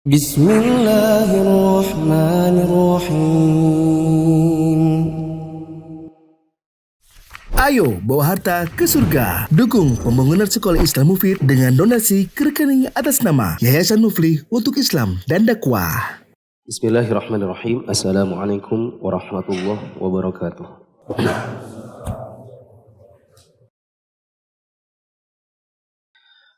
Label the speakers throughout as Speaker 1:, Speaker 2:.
Speaker 1: Bismillahirrahmanirrahim.
Speaker 2: Ayo bawa harta ke surga. Dukung pembangunan sekolah Islam Mufid dengan donasi ke rekening atas nama Yayasan Muflih untuk Islam dan Dakwah.
Speaker 1: Bismillahirrahmanirrahim. Assalamualaikum warahmatullahi wabarakatuh.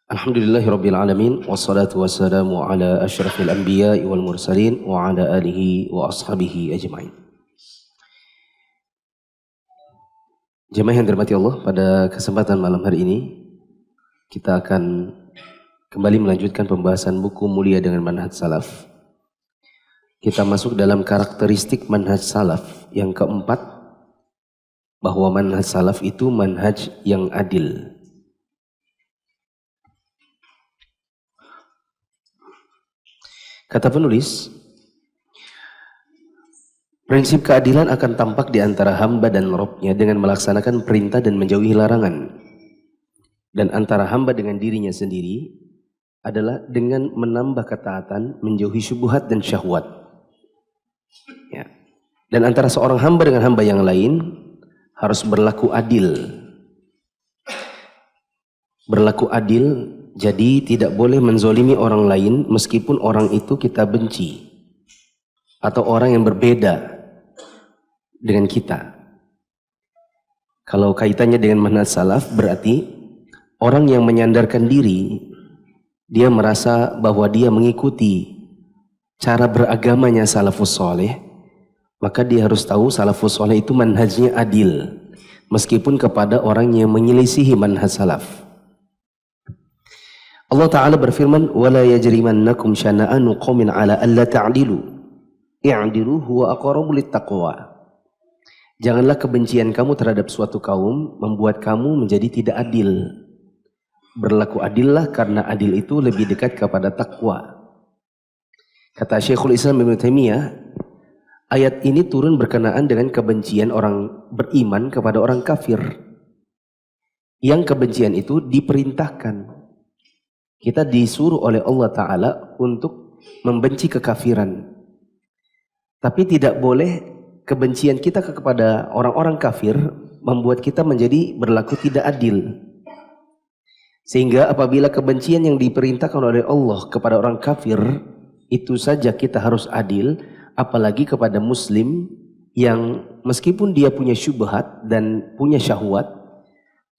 Speaker 1: Alhamdulillahirabbil alamin wassalatu wassalamu ala asyrafil anbiya'i wal mursalin wa ala alihi wa ashabihi ajmain. Jemaah yang dirahmati Allah, pada kesempatan malam hari ini kita akan kembali melanjutkan pembahasan buku Mulia dengan Manhaj Salaf. Kita masuk dalam karakteristik manhaj salaf yang keempat, bahwa manhaj salaf itu manhaj yang adil. Kata penulis, prinsip keadilan akan tampak di antara hamba dan Rabb-Nya dengan melaksanakan perintah dan menjauhi larangan. Dan antara hamba dengan dirinya sendiri adalah dengan menambah ketaatan, menjauhi syubhat dan syahwat. Ya. Dan antara seorang hamba dengan hamba yang lain harus berlaku adil. Berlaku adil, jadi tidak boleh menzolimi orang lain meskipun orang itu kita benci. Atau orang yang berbeda dengan kita. Kalau kaitannya dengan manhaj salaf, berarti orang yang menyandarkan diri, dia merasa bahwa dia mengikuti cara beragamanya salafus soleh, maka dia harus tahu salafus soleh itu manhajnya adil, meskipun kepada orang yang menyelisihi manhaj salaf. Allah Ta'ala berfirman, وَلَا يَجْرِمَنَّكُمْ شَنَآنُ قَوْمٍ عَلَىٰ أَلَّا تَعْدِلُوا اعْدِلُوا هُوَ أَقْرَبُ لِلتَّقْوَىٰ. Janganlah kebencian kamu terhadap suatu kaum membuat kamu menjadi tidak adil. Berlaku adillah, karena adil itu lebih dekat kepada takwa. Kata Syekhul Islam Ibnu Taimiyah, ayat ini turun berkenaan dengan kebencian orang beriman kepada orang kafir. Yang kebencian itu diperintahkan. Kita disuruh oleh Allah Ta'ala untuk membenci kekafiran. Tapi tidak boleh kebencian kita kepada orang-orang kafir membuat kita menjadi berlaku tidak adil. Sehingga apabila kebencian yang diperintahkan oleh Allah kepada orang kafir, itu saja kita harus adil, apalagi kepada muslim yang meskipun dia punya syubhat dan punya syahwat,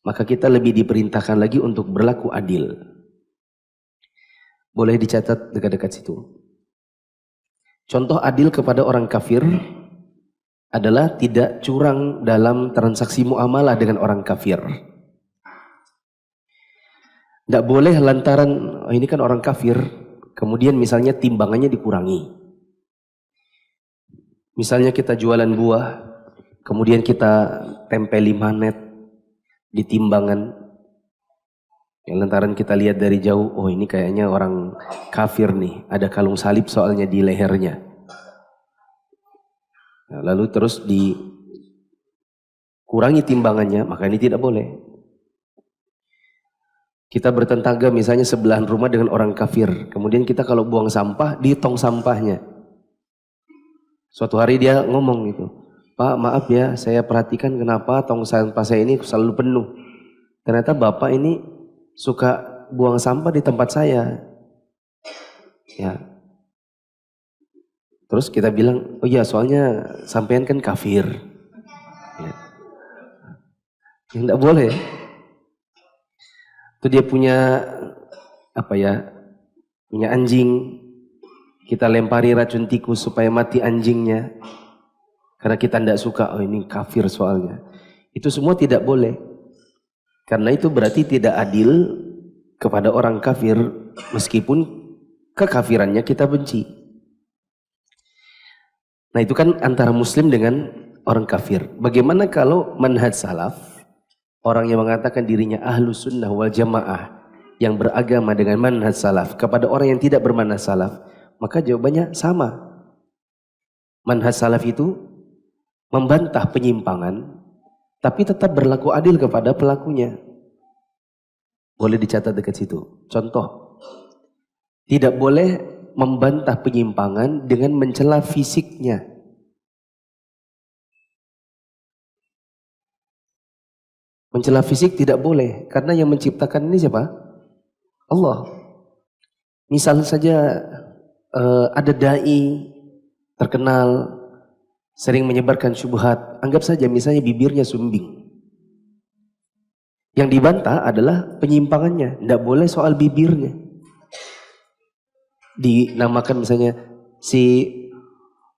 Speaker 1: maka kita lebih diperintahkan lagi untuk berlaku adil. Boleh dicatat dekat-dekat situ. Contoh adil kepada orang kafir adalah tidak curang dalam transaksi muamalah dengan orang kafir. Tidak boleh lantaran ini kan orang kafir, kemudian misalnya timbangannya dikurangi. Misalnya kita jualan buah, kemudian kita tempeli magnet di timbangan. Yang lantaran kita lihat dari jauh, oh ini kayaknya orang kafir nih, ada kalung salib soalnya di lehernya. Nah, lalu terus dikurangi timbangannya, maka ini tidak boleh. Kita bertetangga misalnya sebelahan rumah dengan orang kafir, kemudian kita kalau buang sampah di tong sampahnya. Suatu hari dia ngomong gitu, Pak maaf ya, saya perhatikan kenapa tong sampah saya ini selalu penuh. Ternyata Bapak ini suka buang sampah di tempat saya. Ya. Terus kita bilang, oh iya soalnya sampean kan kafir. Ya. Tidak boleh. Itu dia punya punya anjing. Kita lempari racun tikus supaya mati anjingnya. Karena kita tidak suka, oh ini kafir soalnya. Itu semua tidak boleh. Karena itu berarti tidak adil kepada orang kafir meskipun kekafirannya kita benci. Nah itu kan antara muslim dengan orang kafir. Bagaimana kalau manhaj salaf, orang yang mengatakan dirinya ahlu sunnah wal jamaah, yang beragama dengan manhaj salaf, kepada orang yang tidak bermanhaj salaf, maka jawabannya sama. Manhaj salaf itu membantah penyimpangan, tapi tetap berlaku adil kepada pelakunya. Boleh dicatat dekat situ. Contoh, tidak boleh membantah penyimpangan dengan mencela fisiknya. Mencela fisik tidak boleh, karena yang menciptakan ini siapa? Allah. Misal saja ada dai terkenal sering menyebarkan syubhat, anggap saja misalnya bibirnya sumbing. Yang dibantah adalah penyimpangannya, tidak boleh soal bibirnya. Dinamakan misalnya si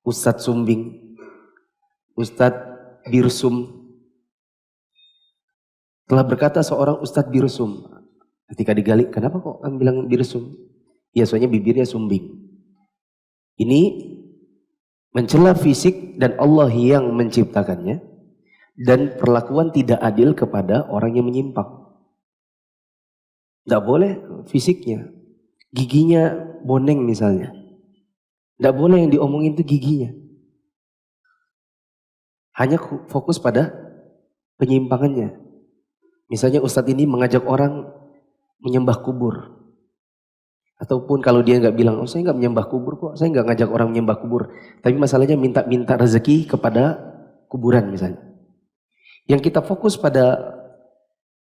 Speaker 1: Ustadz Sumbing, Ustadz Birsum. Telah berkata seorang Ustadz Birsum, ketika digali, kenapa kok kamu bilang Birsum? Ya soalnya bibirnya sumbing. Ini mencela fisik dan Allah yang menciptakannya, dan perlakuan tidak adil kepada orang yang menyimpang. Tidak boleh fisiknya, giginya boneng misalnya. Tidak boleh yang diomongin itu giginya. Hanya fokus pada penyimpangannya. Misalnya Ustadz ini mengajak orang menyembah kubur. Ataupun kalau dia nggak bilang, oh saya nggak menyembah kubur kok, saya nggak ngajak orang menyembah kubur. Tapi masalahnya minta rezeki kepada kuburan misalnya. Yang kita fokus pada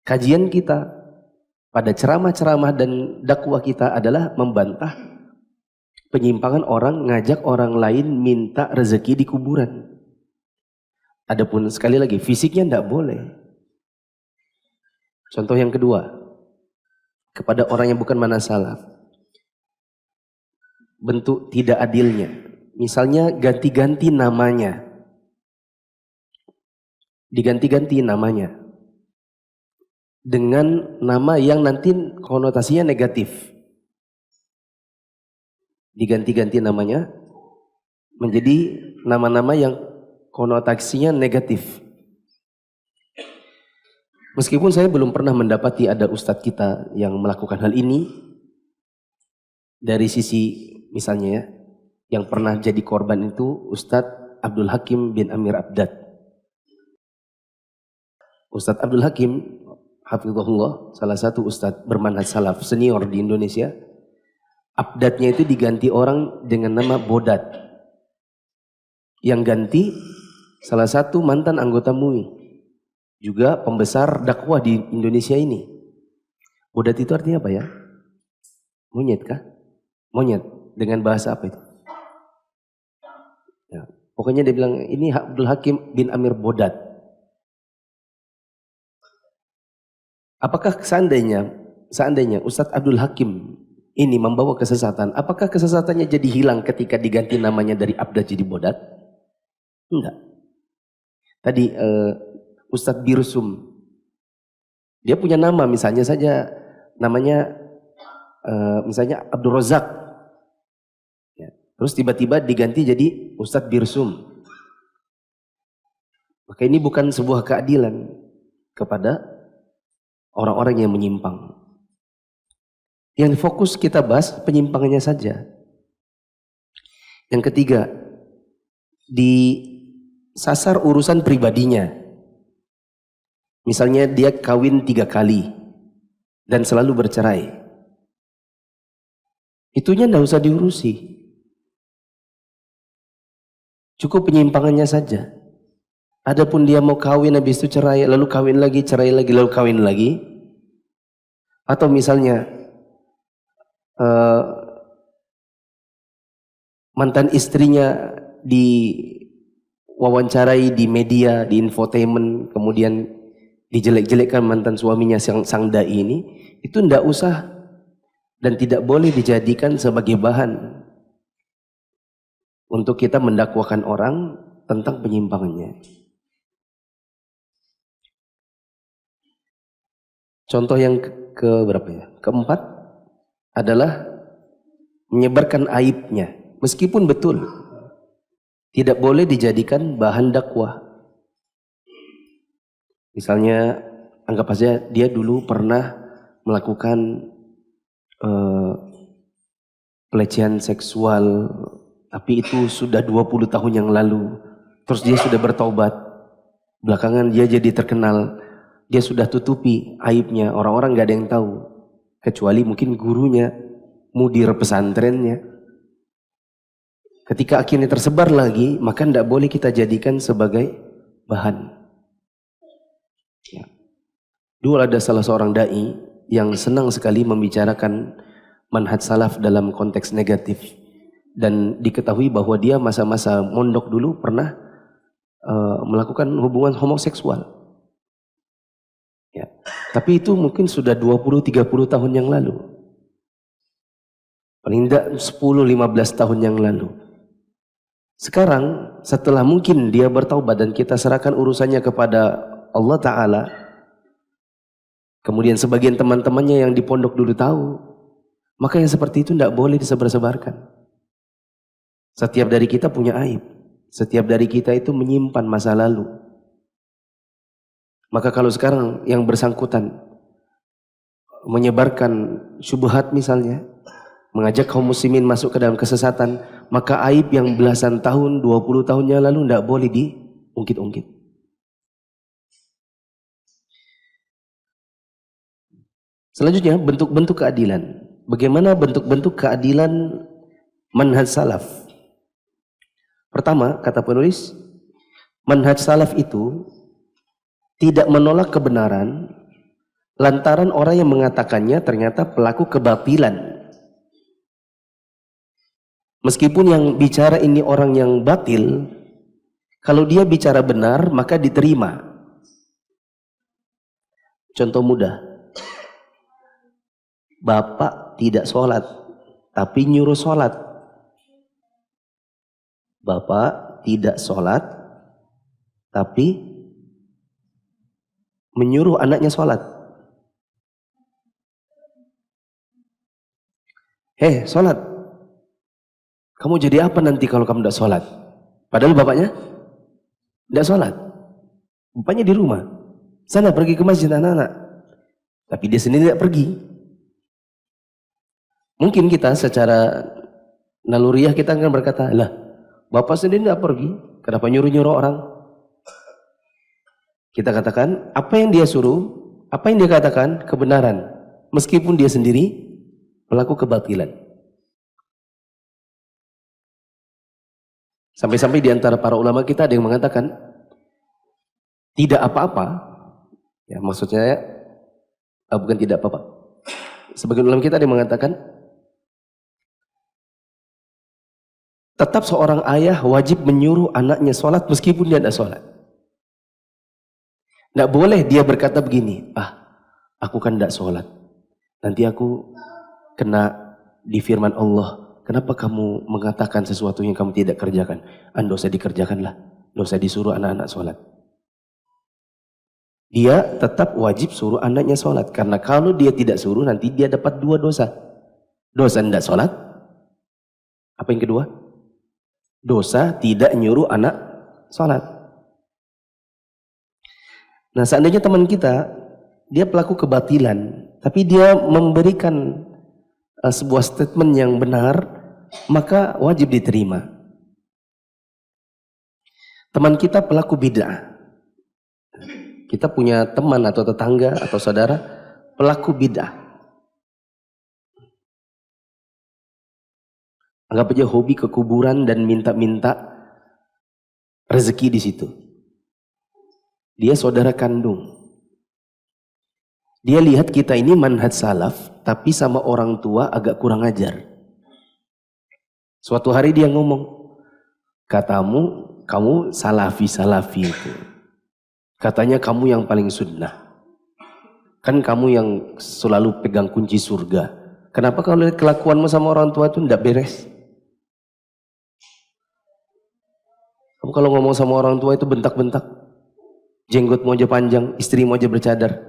Speaker 1: kajian kita, pada ceramah-ceramah dan dakwah kita adalah membantah penyimpangan orang ngajak orang lain minta rezeki di kuburan. Adapun sekali lagi fisiknya tidak boleh. Contoh yang kedua, kepada orang yang bukan manhaj salaf, bentuk tidak adilnya, misalnya ganti-ganti namanya, diganti-ganti namanya dengan nama yang nanti konotasinya negatif, diganti-ganti namanya menjadi nama-nama yang konotasinya negatif. Meskipun saya belum pernah mendapati ada ustadz kita yang melakukan hal ini, dari sisi misalnya ya, yang pernah jadi korban itu Ustadz Abdul Hakim bin Amir Abdad. Ustadz Abdul Hakim, hafizahullah, salah satu ustadz bermanhaj salaf senior di Indonesia. Abdadnya itu diganti orang dengan nama Bodat. Yang ganti salah satu mantan anggota MUI. Juga pembesar dakwah di Indonesia ini. Bodat itu artinya apa ya? Monyet kah? Monyet. Dengan bahasa apa itu? Ya, pokoknya dia bilang, ini Abdul Hakim bin Amir Bodat. Apakah seandainya Ustadz Abdul Hakim ini membawa kesesatan, apakah kesesatannya jadi hilang ketika diganti namanya dari Abdad jadi Bodat? Enggak. Tadi Ustadz Birsum, dia punya nama misalnya saja namanya misalnya Abdul Razak, ya. Terus tiba-tiba diganti jadi Ustadz Birsum. Maka ini bukan sebuah keadilan kepada orang-orang yang menyimpang. Yang fokus kita bahas penyimpangannya saja. Yang ketiga, disasar urusan pribadinya. Misalnya dia kawin 3 kali dan selalu bercerai. Itunya tidak usah diurusi. Cukup penyimpangannya saja. Adapun dia mau kawin habis itu cerai, lalu kawin lagi, cerai lagi, lalu kawin lagi. Atau misalnya mantan istrinya diwawancarai di media, di infotainment, kemudian dijelek-jelekkan mantan suaminya sang dai ini, itu tidak usah dan tidak boleh dijadikan sebagai bahan untuk kita mendakwakan orang tentang penyimpangannya. Contoh yang berapa ya? Keempat adalah menyebarkan aibnya, meskipun betul tidak boleh dijadikan bahan dakwah. Misalnya anggap saja dia dulu pernah melakukan pelecehan seksual, tapi itu sudah 20 tahun yang lalu. Terus dia sudah bertaubat. Belakangan dia jadi terkenal. Dia sudah tutupi aibnya, orang-orang gak ada yang tahu. Kecuali mungkin gurunya, mudir pesantrennya. Ketika akhirnya tersebar lagi, maka tidak boleh kita jadikan sebagai bahan. Ya. Dulu ada salah seorang dai yang senang sekali membicarakan manhaj salaf dalam konteks negatif, dan diketahui bahwa dia masa-masa mondok dulu pernah melakukan hubungan homoseksual. Ya. Tapi itu mungkin sudah 20-30 tahun yang lalu. Paling tidak 10-15 tahun yang lalu. Sekarang setelah mungkin dia bertaubat dan kita serahkan urusannya kepada Allah Ta'ala, kemudian sebagian teman-temannya yang di pondok dulu tahu, maka yang seperti itu tidak boleh disebar-sebarkan. Setiap dari kita punya aib. Setiap dari kita itu menyimpan masa lalu. Maka kalau sekarang yang bersangkutan menyebarkan syubhat misalnya, mengajak kaum muslimin masuk ke dalam kesesatan, maka aib yang belasan tahun, 20 tahun yang lalu tidak boleh diungkit-ungkit. Selanjutnya, bentuk-bentuk keadilan. Bagaimana bentuk-bentuk keadilan manhaj salaf? Pertama, kata penulis, manhaj salaf itu tidak menolak kebenaran lantaran orang yang mengatakannya ternyata pelaku kebatilan. Meskipun yang bicara ini orang yang batil, kalau dia bicara benar maka diterima. Contoh mudah, bapak tidak sholat tapi nyuruh sholat. Bapak tidak sholat tapi menyuruh anaknya sholat. Sholat. Kamu jadi apa nanti kalau kamu tidak sholat? Padahal bapaknya tidak sholat. Bapaknya di rumah. Sana pergi ke masjid anak-anak. Tapi dia sendiri tidak pergi. Mungkin kita secara naluriah kita akan berkata, lah bapak sendiri tidak pergi, kenapa nyuruh-nyuruh orang? Kita katakan, apa yang dia suruh, apa yang dia katakan, kebenaran. Meskipun dia sendiri pelaku kebatilan. Sampai-sampai di antara para ulama kita ada yang mengatakan tidak apa-apa, ya maksudnya bukan tidak apa-apa. Sebagian ulama kita ada yang mengatakan tetap seorang ayah wajib menyuruh anaknya sholat meskipun dia tidak sholat. Tidak boleh dia berkata begini, aku kan tidak sholat, nanti aku kena di firman Allah. Kenapa kamu mengatakan sesuatu yang kamu tidak kerjakan? Anda usah dikerjakanlah, dosa disuruh anak-anak sholat. Dia tetap wajib suruh anaknya sholat, karena kalau dia tidak suruh nanti dia dapat 2 dosa. Dosa tidak sholat. Apa yang kedua? Dosa tidak nyuruh anak sholat. Nah, seandainya teman kita dia pelaku kebatilan, tapi dia memberikan sebuah statement yang benar, maka wajib diterima. Teman kita pelaku bid'ah. Kita punya teman atau tetangga atau saudara pelaku bid'ah. Anggap aja hobi ke kuburan dan minta-minta rezeki di situ. Dia saudara kandung. Dia lihat kita ini manhaj salaf, tapi sama orang tua agak kurang ajar. Suatu hari dia ngomong, kamu salafi itu. Katanya kamu yang paling sunnah. Kan kamu yang selalu pegang kunci surga. Kenapa kalau lihat kelakuanmu sama orang tua itu tidak beres? Kamu kalau ngomong sama orang tua itu bentak-bentak. Jenggotmu aja panjang, istrimu aja bercadar.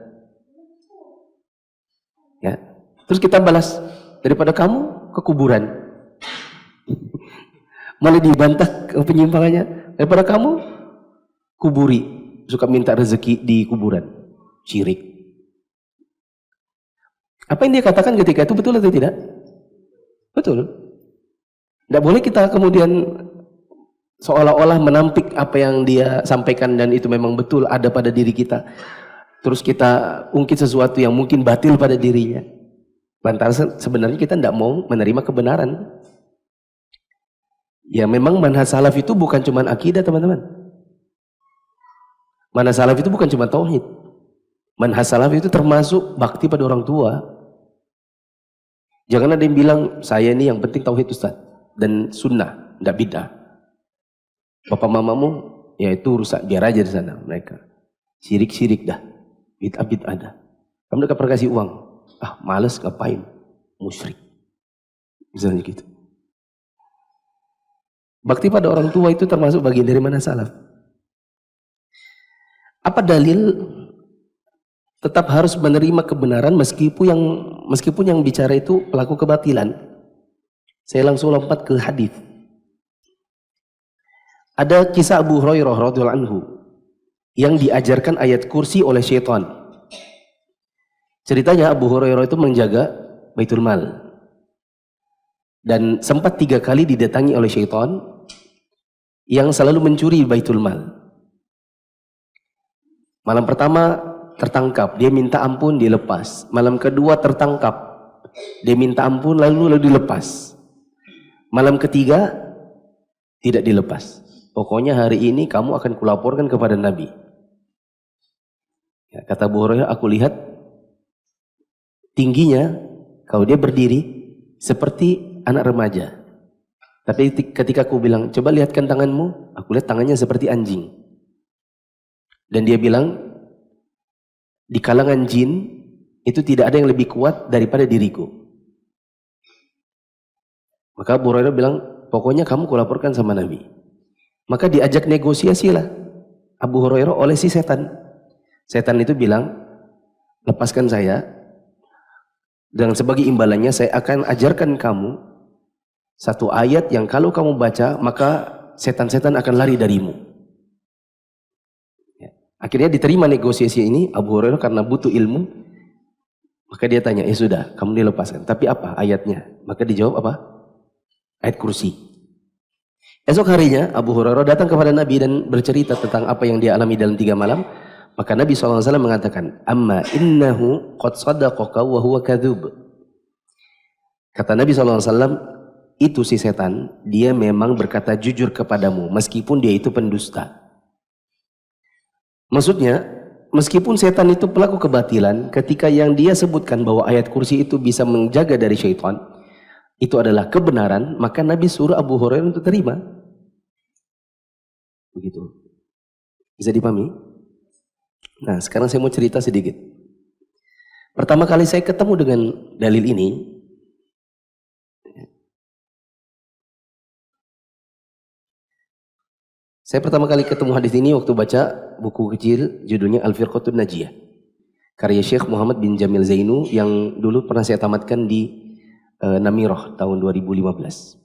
Speaker 1: Ya. Terus kita balas, daripada kamu ke kuburan. Malah dibantah penyimpangannya. Daripada kamu kuburi, suka minta rezeki di kuburan. Syirik. Apa yang dia katakan ketika itu betul atau tidak? Betul. Tidak boleh kita kemudian seolah-olah menampik apa yang dia sampaikan dan itu memang betul ada pada diri kita. Terus kita ungkit sesuatu yang mungkin batil pada dirinya. Lantaran sebenarnya kita tidak mau menerima kebenaran. Ya memang manhaj salaf itu bukan cuma akidah teman-teman. Manhaj salaf itu bukan cuma tauhid. Manhaj salaf itu termasuk bakti pada orang tua. Jangan ada yang bilang, saya ini yang penting tauhid Ustaz. Dan sunnah, tidak bid'ah. Bapak mamamu, ya itu rusak, biar aja di sana mereka. Syirik-syirik dah. Bid'ah-bid'ah dah. Kamu udah pernah kasih uang. Ah, males ngapain? Musyrik. Misalnya gitu. Bakti pada orang tua itu termasuk bagian dari manhaj salaf. Apa dalil tetap harus menerima kebenaran meskipun yang bicara itu pelaku kebatilan? Saya langsung lompat ke hadis. Ada kisah Abu Hurairah radhiyallahu anhu yang diajarkan ayat kursi oleh syaitan. Ceritanya Abu Hurairah itu menjaga Baitul Mal dan sempat 3 kali didatangi oleh syaitan yang selalu mencuri Baitul Mal. Malam pertama tertangkap, dia minta ampun, dilepas. Malam kedua tertangkap, dia minta ampun lalu dilepas. Malam ketiga tidak dilepas. Pokoknya hari ini kamu akan kulaporkan kepada Nabi. Ya, kata Abu Hurairah, aku lihat tingginya kalau dia berdiri seperti anak remaja. Tapi ketika aku bilang, coba lihatkan tanganmu, aku lihat tangannya seperti anjing. Dan dia bilang, di kalangan jin, itu tidak ada yang lebih kuat daripada diriku. Maka Abu Hurairah bilang, pokoknya kamu kulaporkan sama Nabi. Maka diajak negosiasilah Abu Hurairah oleh si setan. Setan itu bilang, lepaskan saya, dan sebagai imbalannya saya akan ajarkan kamu satu ayat yang kalau kamu baca, maka setan-setan akan lari darimu. Ya. Akhirnya diterima negosiasi ini, Abu Hurairah karena butuh ilmu, maka dia tanya, sudah, kamu dilepaskan. Tapi apa ayatnya? Maka dijawab apa? Ayat kursi. Esok harinya, Abu Hurairah datang kepada Nabi dan bercerita tentang apa yang dia alami dalam 3 malam. Maka Nabi SAW mengatakan, amma innahu qad sadaqaka wa huwa kadhub. Kata Nabi SAW, itu si setan, dia memang berkata jujur kepadamu, meskipun dia itu pendusta. Maksudnya, meskipun setan itu pelaku kebatilan, ketika yang dia sebutkan bahwa ayat kursi itu bisa menjaga dari syaitan, itu adalah kebenaran, maka Nabi suruh Abu Hurairah untuk terima. Begitu. Bisa dipahami? Nah, sekarang saya mau cerita sedikit. Pertama kali saya ketemu dengan dalil ini, saya pertama kali ketemu hadis ini waktu baca buku kecil judulnya Al-Firqatun Najiyah, karya Syekh Muhammad bin Jamil Zainu yang dulu pernah saya tamatkan di Namirah tahun 2015.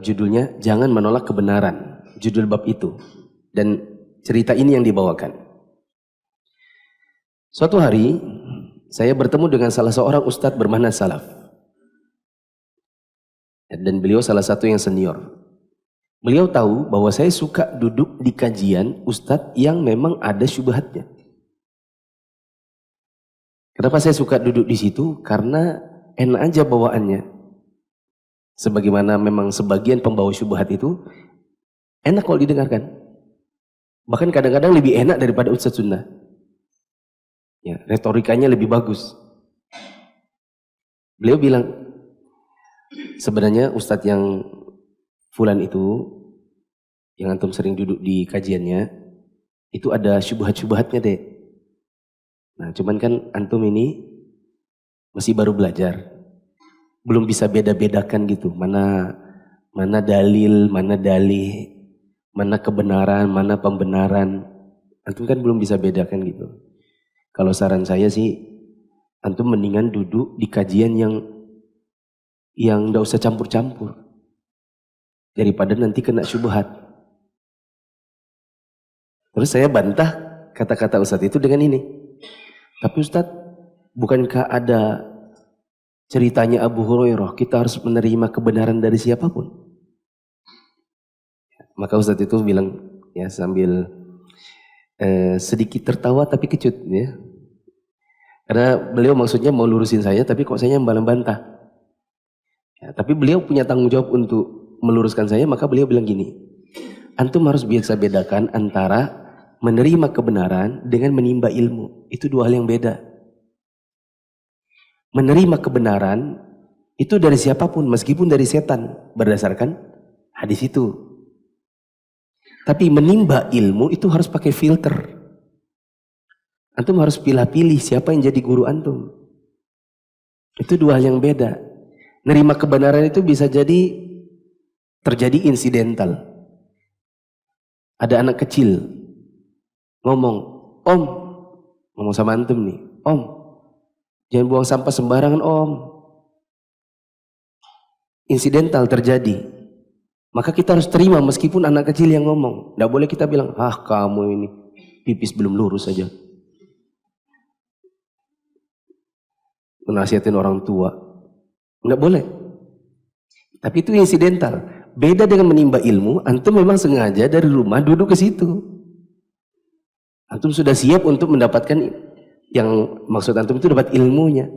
Speaker 1: Judulnya Jangan Menolak Kebenaran, judul bab itu, dan cerita ini yang dibawakan. Suatu hari saya bertemu dengan salah seorang ustadz bermanhaj salaf. Dan beliau salah satu yang senior. Beliau tahu bahwa saya suka duduk di kajian ustadz yang memang ada syubhatnya. Kenapa saya suka duduk di situ? Karena enak aja bawaannya. Sebagaimana memang sebagian pembawa syubhat itu enak kalau didengarkan. Bahkan kadang-kadang lebih enak daripada ustadz sunnah. Ya, retorikanya lebih bagus. Beliau bilang, sebenarnya ustadz yang fulan itu, yang antum sering duduk di kajiannya, itu ada syubhat-syubhatnya deh. Nah, cuman kan antum ini masih baru belajar, belum bisa beda-bedakan gitu, mana dalil, mana dalih, mana kebenaran, mana pembenaran. Antum kan belum bisa bedakan gitu. Kalau saran saya sih, antum mendingan duduk di kajian yang nggak usah campur-campur, daripada nanti kena syubhat. Terus saya bantah kata-kata ustadz itu dengan ini. Tapi ustadz, bukankah ada ceritanya Abu Hurairah, kita harus menerima kebenaran dari siapapun? Maka ustadz itu bilang, ya sambil sedikit tertawa tapi kecut, ya. Karena beliau maksudnya mau lurusin saya, tapi kok saya malah bantah. Ya, tapi beliau punya tanggung jawab untuk meluruskan saya, maka beliau bilang gini, antum harus biasa bedakan antara menerima kebenaran dengan menimba ilmu. Itu dua hal yang beda. Menerima kebenaran itu dari siapapun, meskipun dari setan, berdasarkan hadis itu. Tapi menimba ilmu itu harus pakai filter. Antum harus pilih-pilih siapa yang jadi guru antum. Itu dua hal yang beda. Nerima kebenaran itu bisa jadi terjadi insidental. Ada anak kecil ngomong, Om, ngomong sama antum nih, Om, jangan buang sampah sembarangan Om. Insidental terjadi. Maka kita harus terima meskipun anak kecil yang ngomong. Tidak boleh kita bilang, kamu ini pipis belum lurus saja. Menasihatin orang tua. Tidak boleh. Tapi itu insidental. Beda dengan menimba ilmu, antum memang sengaja dari rumah duduk ke situ. Antum sudah siap untuk mendapatkan yang maksud antum itu dapat ilmunya.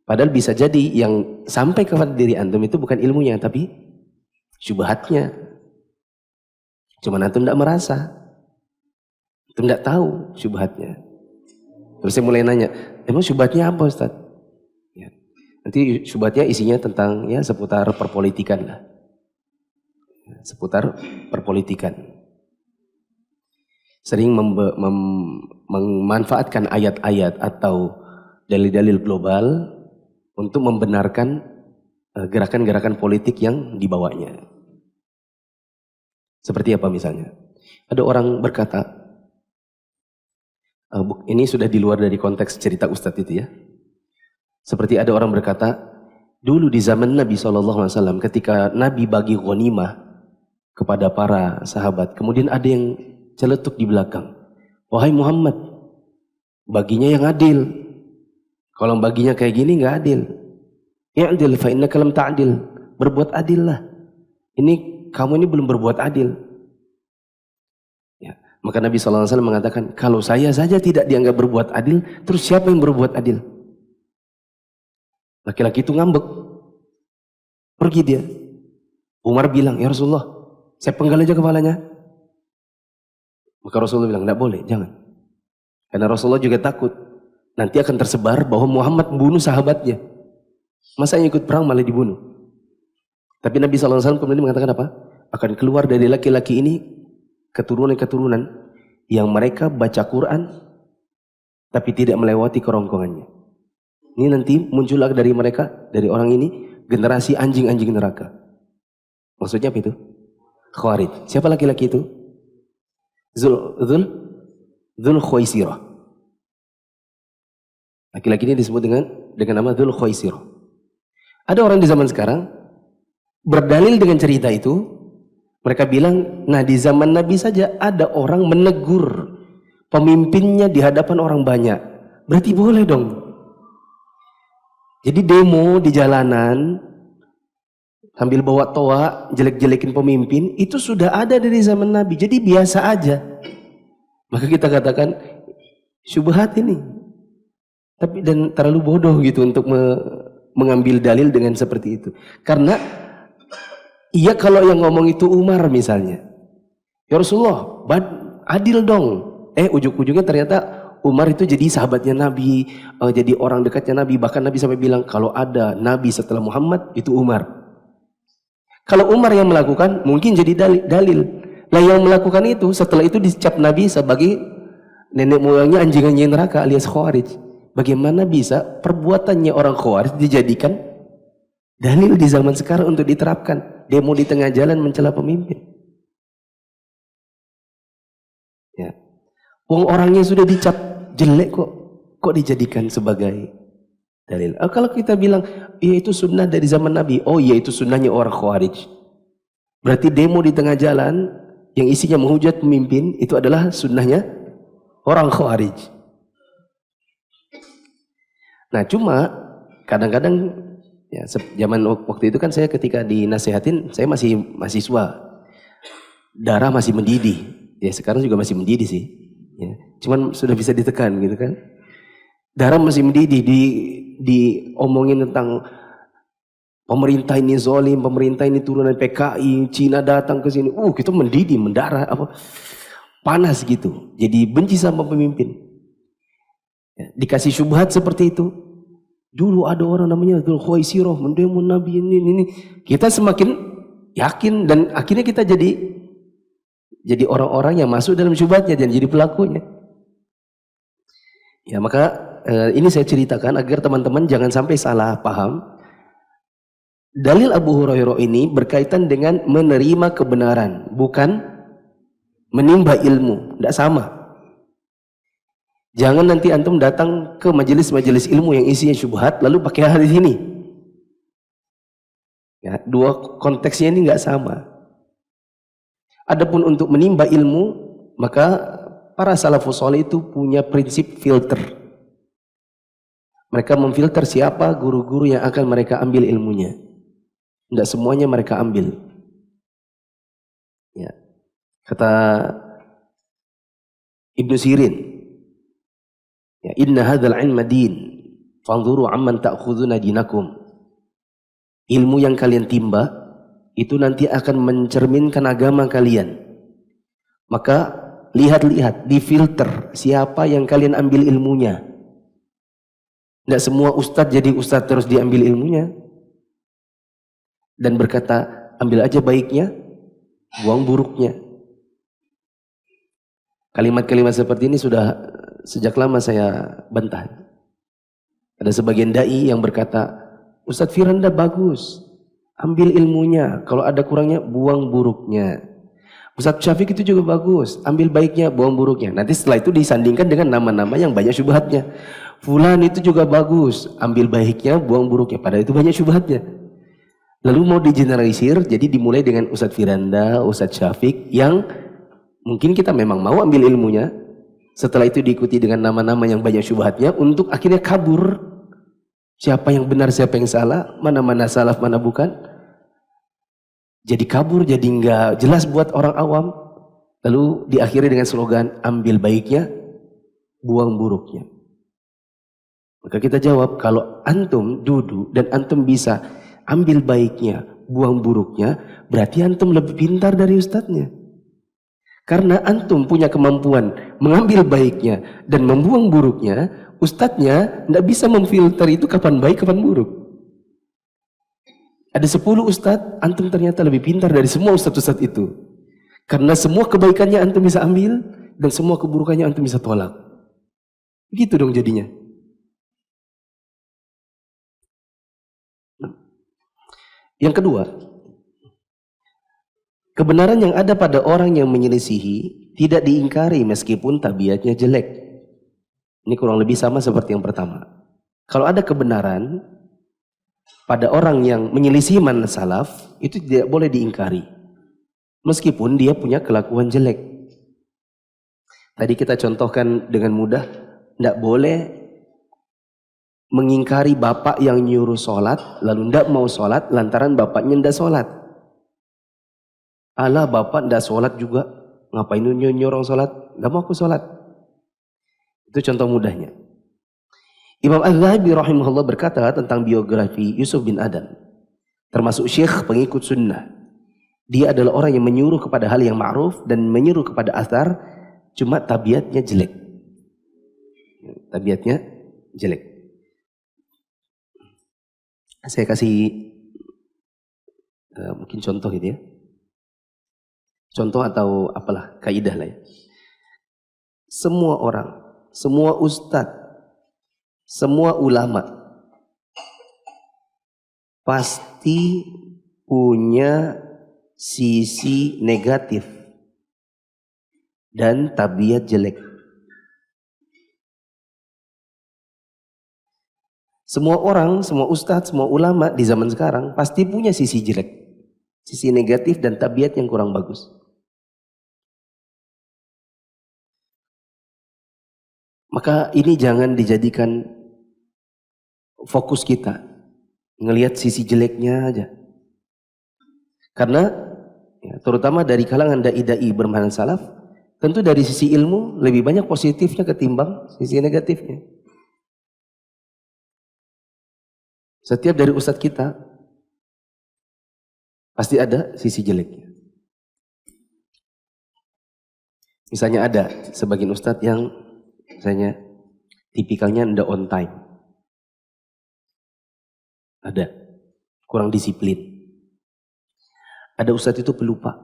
Speaker 1: Padahal bisa jadi yang sampai kepada diri antum itu bukan ilmunya, tapi syubhatnya. Cuman antum tidak merasa. Antum tidak tahu syubhatnya. Terus saya mulai nanya, emang syubhatnya apa Ustaz? Ya. Nanti syubhatnya isinya tentang ya seputar perpolitikan lah. Seputar perpolitikan. Sering memanfaatkan ayat-ayat atau dalil-dalil global untuk membenarkan gerakan-gerakan politik yang dibawanya. Seperti apa misalnya? Ada orang berkata, ini sudah di luar dari konteks cerita Ustadz itu ya. Seperti ada orang berkata, dulu di zaman Nabi SAW ketika Nabi bagi ghanimah kepada para sahabat, kemudian ada yang celetuk di belakang. Wahai Muhammad, baginya yang adil. Kalau baginya kayak gini nggak adil. I'dil fa innaka lam ta'dil. Berbuat adil lah. Kamu ini belum berbuat adil. Ya. Maka Nabi SAW mengatakan, kalau saya saja tidak dianggap berbuat adil, terus siapa yang berbuat adil? Laki-laki itu ngambek. Pergi dia. Umar bilang, ya Rasulullah, saya penggal aja kepalanya. Maka Rasulullah bilang, tidak boleh, jangan. Karena Rasulullah juga takut. Nanti akan tersebar bahwa Muhammad membunuh sahabatnya. Masa yang ikut perang malah dibunuh. Tapi Nabi SAW kemudian mengatakan apa? Akan keluar dari laki-laki ini keturunan-keturunan yang mereka baca Quran tapi tidak melewati kerongkongannya. Ini nanti muncul dari mereka, dari orang ini, generasi anjing-anjing neraka. Maksudnya apa itu? Khawarij. Siapa laki-laki itu? Dzul Khuwaisirah. Laki-laki ini disebut dengan nama Dzul Khuwaisirah. Ada orang di zaman sekarang berdalil dengan cerita itu, mereka bilang, nah di zaman Nabi saja ada orang menegur pemimpinnya di hadapan orang banyak. Berarti boleh dong. Jadi demo di jalanan sambil bawa toa, jelek-jelekin pemimpin, itu sudah ada dari zaman Nabi. Jadi biasa aja. Maka kita katakan syubhat ini. Tapi dan terlalu bodoh gitu untuk mengambil dalil dengan seperti itu. Karena iya kalau yang ngomong itu Umar misalnya. Ya Rasulullah, adil dong. Ujung-ujungnya ternyata Umar itu jadi sahabatnya Nabi, jadi orang dekatnya Nabi. Bahkan Nabi sampai bilang kalau ada Nabi setelah Muhammad itu Umar. Kalau Umar yang melakukan mungkin jadi dalil. Lah yang melakukan itu setelah itu dicap Nabi sebagai nenek moyangnya anjing-anjing neraka alias Khawarij. Bagaimana bisa perbuatannya orang Khawarij dijadikan dalil di zaman sekarang untuk diterapkan? Demo di tengah jalan mencela pemimpin. Ya. Wong orangnya sudah dicap jelek kok dijadikan sebagai dalil. Kalau kita bilang ya itu sunnah dari zaman Nabi, oh iya itu sunnahnya orang Khawarij. Berarti demo di tengah jalan yang isinya menghujat pemimpin itu adalah sunnahnya orang Khawarij. Nah cuma kadang-kadang ya, zaman waktu itu kan saya ketika dinasehatin, saya masih mahasiswa, darah masih mendidih, ya sekarang juga masih mendidih sih, ya. Cuman sudah bisa ditekan gitu kan, darah masih mendidih, diomongin tentang Pemerintah ini zolim, pemerintah ini turunan PKI, Cina datang ke sini. Kita mendidih, mendarah, panas gitu. Jadi benci sama pemimpin. Ya, dikasih syubhat seperti itu. Dulu ada orang namanya Dzul Khuwaisirah mendemo Nabi ini. Kita semakin yakin dan akhirnya kita jadi orang-orang yang masuk dalam syubhatnya dan jadi pelakunya. Ya, maka ini saya ceritakan agar teman-teman jangan sampai salah paham. Dalil Abu Hurairah ini berkaitan dengan menerima kebenaran, bukan menimba ilmu. Tidak sama. Jangan nanti antum datang ke majelis-majelis ilmu yang isinya syubhat, lalu pakai hadis ini. Ya, dua konteksnya ini nggak sama. Adapun untuk menimba ilmu, maka para salafus saleh itu punya prinsip filter. Mereka memfilter siapa guru-guru yang akan mereka ambil ilmunya. Tidak semuanya mereka ambil. Ya. Kata Ibnu Sirin, ya, inna hadzal ilma din, fanzuru amman ta'khuduna dinakum. Ilmu yang kalian timba itu nanti akan mencerminkan agama kalian. Maka lihat-lihat, difilter siapa yang kalian ambil ilmunya. Tidak semua ustadz jadi ustadz terus diambil ilmunya. Dan berkata, ambil aja baiknya, buang buruknya. Kalimat-kalimat seperti ini sudah sejak lama saya bantah. Ada sebagian dai yang berkata, Ustadz Firanda bagus, ambil ilmunya. Kalau ada kurangnya, buang buruknya. Ustadz Syafiq itu juga bagus, ambil baiknya, buang buruknya. Nanti setelah itu disandingkan dengan nama-nama yang banyak syubhatnya. Fulan itu juga bagus, ambil baiknya, buang buruknya. Padahal itu banyak syubhatnya. Lalu mau digeneralisir, jadi dimulai dengan Ustadz Firanda, Ustadz Syafiq, yang mungkin kita memang mau ambil ilmunya. Setelah itu diikuti dengan nama-nama yang banyak syubhatnya, untuk akhirnya kabur. Siapa yang benar, siapa yang salah, mana-mana salaf, mana bukan. Jadi kabur, jadi nggak jelas buat orang awam. Lalu diakhiri dengan slogan, ambil baiknya, buang buruknya. Maka kita jawab, kalau antum duduk dan antum bisa ambil baiknya, buang buruknya, berarti antum lebih pintar dari ustadznya. Karena antum punya kemampuan mengambil baiknya dan membuang buruknya, ustadznya tidak bisa memfilter itu kapan baik, kapan buruk. Ada 10 ustadz, antum ternyata lebih pintar dari semua ustadz-ustadz itu. Karena semua kebaikannya antum bisa ambil dan semua keburukannya antum bisa tolak. Begitu dong jadinya. Yang kedua, kebenaran yang ada pada orang yang menyelisihi tidak diingkari meskipun tabiatnya jelek. Ini kurang lebih sama seperti yang pertama. Kalau ada kebenaran pada orang yang menyelisihi manhaj salaf, itu tidak boleh diingkari. Meskipun dia punya kelakuan jelek. Tadi kita contohkan dengan mudah, tidak boleh mengingkari bapak yang nyuruh sholat, lalu tidak mau sholat lantaran bapaknya tidak sholat. Alah bapak tidak sholat juga, ngapain nyuruh sholat? Tidak mau aku sholat. Itu contoh mudahnya. Imam Az-Zahabi rahimahullah berkata tentang biografi Yusuf bin Adam, termasuk syekh pengikut sunnah. Dia adalah orang yang menyuruh kepada hal yang ma'ruf dan menyuruh kepada athar, cuma tabiatnya jelek. Tabiatnya jelek. Saya kasih mungkin contoh gitu ya. Contoh atau apalah, kaidah lah ya. Semua orang, semua ustadz, semua ulama pasti punya sisi negatif dan tabiat jelek. Semua orang, semua ustadz, semua ulama di zaman sekarang pasti punya sisi jelek, sisi negatif dan tabiat yang kurang bagus. Maka ini jangan dijadikan fokus kita, ngelihat sisi jeleknya aja. Karena ya, terutama dari kalangan dai-dai bermanhaj salaf, tentu dari sisi ilmu lebih banyak positifnya ketimbang sisi negatifnya. Setiap dari ustadz kita Pasti ada sisi jeleknya. Misalnya ada sebagian ustadz yang misalnya tipikalnya ndak on time. Ada. Kurang disiplin. Ada ustadz itu pelupa.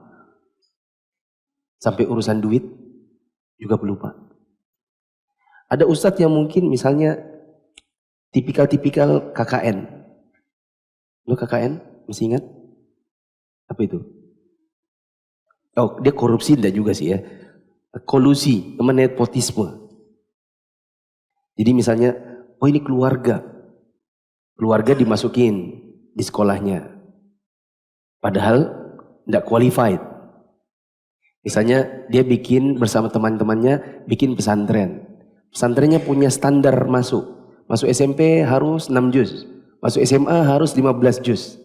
Speaker 1: Sampai urusan duit juga pelupa. Ada ustadz yang mungkin misalnya tipikal KKN. Lo KKN? Masih ingat? Apa itu? Oh, dia korupsi enggak juga sih ya. Kolusi, nepotisme. Jadi misalnya, oh ini keluarga. Keluarga dimasukin di sekolahnya. Padahal enggak qualified. Misalnya dia bikin bersama teman-temannya, bikin pesantren. Pesantrennya punya standar masuk. Masuk SMP harus 6 juz. Masuk SMA harus 15 juz.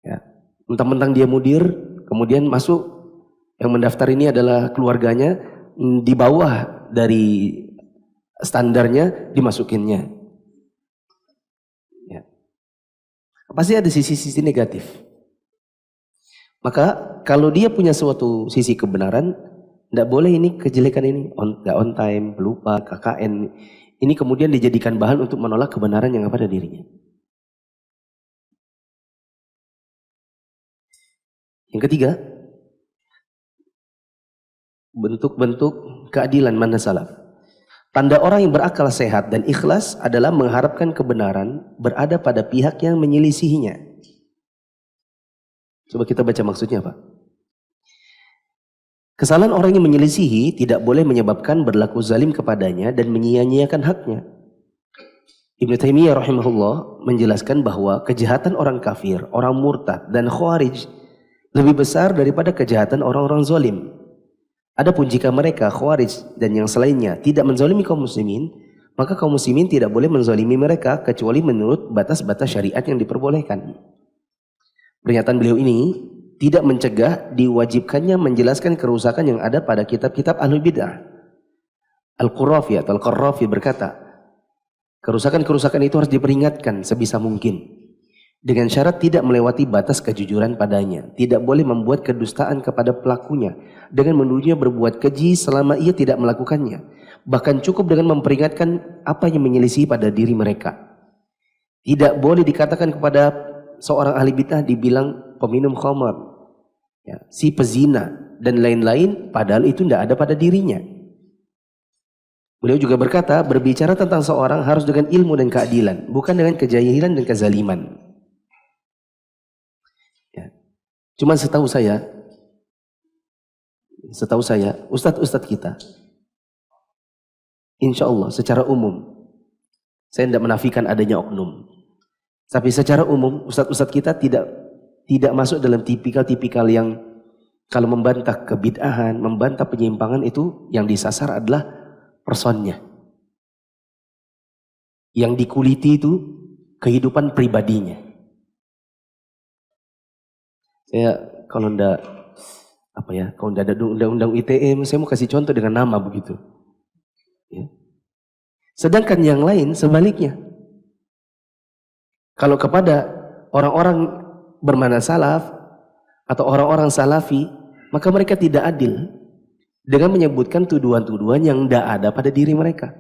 Speaker 1: Ya. Mentang-mentang dia mudir, kemudian masuk, yang mendaftar ini adalah keluarganya, di bawah dari standarnya dimasukinnya. Ya. Pasti ada sisi-sisi negatif. Maka kalau dia punya suatu sisi kebenaran, tidak boleh ini kejelekan ini, nggak on time, pelupa, KKN, ini kemudian dijadikan bahan untuk menolak kebenaran yang ada pada dirinya. Yang ketiga, bentuk-bentuk keadilan mana salaf. Tanda orang yang berakal sehat dan ikhlas adalah mengharapkan kebenaran berada pada pihak yang menyelisihinya. Coba kita baca maksudnya apa? Kesalahan orang yang menyelisihi tidak boleh menyebabkan berlaku zalim kepadanya dan menyia-nyiakan haknya. Ibnu Taimiyah rahimahullah menjelaskan bahwa kejahatan orang kafir, orang murtad dan khawarij lebih besar daripada kejahatan orang-orang zalim. Adapun jika mereka khawarij dan yang selainnya tidak menzalimi kaum muslimin, maka kaum muslimin tidak boleh menzalimi mereka kecuali menurut batas-batas syariat yang diperbolehkan. Pernyataan beliau ini tidak mencegah diwajibkannya menjelaskan kerusakan yang ada pada kitab-kitab Ahlul Bid'ah. Al-Qurrafi atau Al-Qarrafi berkata, kerusakan-kerusakan itu harus diperingatkan sebisa mungkin. Dengan syarat tidak melewati batas kejujuran padanya. Tidak boleh membuat kedustaan kepada pelakunya dengan menuduhnya berbuat keji selama ia tidak melakukannya. Bahkan cukup dengan memperingatkan apa yang menyelisih pada diri mereka. Tidak boleh dikatakan kepada seorang ahli bid'ah dibilang peminum khamar, ya, si pezina dan lain-lain, padahal itu tidak ada pada dirinya. Beliau juga berkata, berbicara tentang seorang harus dengan ilmu dan keadilan, bukan dengan kejahilan dan kezaliman. Cuman setahu saya, ustadz-ustadz kita, insya Allah secara umum, saya tidak menafikan adanya oknum, tapi secara umum ustadz-ustadz kita tidak masuk dalam tipikal-tipikal yang kalau membantah kebid'ahan, membantah penyimpangan itu yang disasar adalah personnya. Yang dikuliti itu kehidupan pribadinya. Saya kalau ndak ada undang-undang ITE, saya mau kasih contoh dengan nama begitu. Ya. Sedangkan yang lain sebaliknya. Kalau kepada orang-orang bermana salaf atau orang-orang salafi, maka mereka tidak adil dengan menyebutkan tuduhan-tuduhan yang tidak ada pada diri mereka.